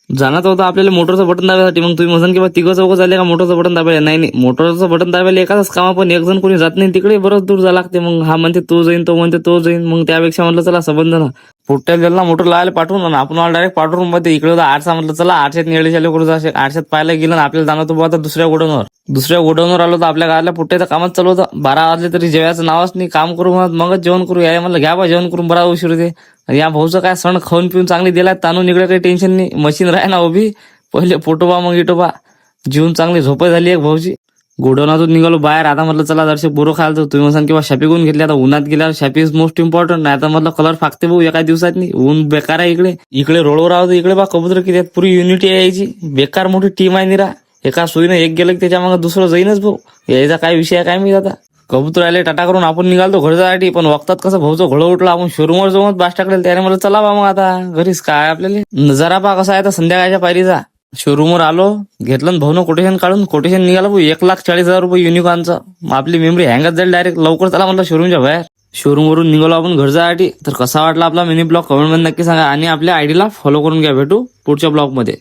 जाणार होतं आपल्याला मोटरचं बटन दाबायसाठी. मग तुम्ही म्हणसान की बा तिघं चौघं झाले का मोटरचं बटन दाबायला? नाही, मोटरचं बटन दाबायला एकाच काम, पण एक जण कोणी जात नाही तिकडे, बरंच दूर जायला लागते. मग हा म्हणते तो जाईन, तो म्हणते तो जाईन. मग त्यापेक्षा म्हटलं चला संबंध ना पोट्याला दिला मोटर लावायला पाठवून, आणि आपण डायरेक्ट पाठवून मध्ये इकडे होता आठसा. म्हटलं चला आठशेत निळेशाले करू जा. आठशेत पाहायला गेलं ना आपल्याला जाणार तो आता दुसऱ्या गोडाऊनवर आलो तर आपल्या गावाला पुट्ट्याचं कामच चालू होतं. 12 वाजले तरी जेवायचं नावच नाही. काम करू म्हणत मगच जेवण करू. या म्हणलं घ्या बा जेवण करून, बरा उशीर होते. या भाऊचं काय सण खाऊन पिऊन चांगली दिलाय, ताणून इकडे काही टेन्शन नाही. मशीन राह ना उभी, पहिले पोटोबा मग इटोबा, जीवन चांगली झोप झाली एक भाऊची. गोडाऊनातून निघालो बाहेर. आता म्हटलं चला जरसे बोरो खायला तर तुम्ही म्हणसान किंवा शापी कोण घेतली. आता उन्हात गेल्यावर शापी इज मोस्ट इम्पॉर्टंट. नाही तर म्हटलं कलर फाकते भाऊ एका दिवसात नाही. ऊन बेकार आहे इकडे रोडवर आहोत. इकडे बा कबूतर किती पुरी युनिटी आहे यायची. बेकार मोठी टीम आहे निरा. एका सोयीनं एक गेलं की त्याच्या मग दुसरं जाईनच भाऊ. यायचा काय विषय आहे काय मी आता. कबूतर आले टाटा करून आपण निघालतो घर जायसाठी. पण वक्तात कसं भाऊचं घोडं उठलं. आपण शोरूमवर जाऊन बास टाकलेलं. त्याने मला चला बा मग आता घरीच काय आपल्याला नजारा पा कसा आहे तर संध्याकाळच्या पायरीचा. शोरूमवर आलो, घेतलं भाऊनं कोटेशन काढून. कोटेशन निघालं भाऊ 1,40,000 रुपये युनिकॉनचं. आपली मेमरी हँगच जाईल डायरेक्ट. लवकर चला म्हणलं शोरूमच्या बाहेर. शोरूमवरून निघालो आपण घर जायसाठी. तर कसा वाटला आपला मिनी ब्लॉग कमेंट मध्ये नक्की सांगा, आणि आपल्या आयडीला फॉलो करून घ्या. भेटू पुढच्या ब्लॉग मध्ये.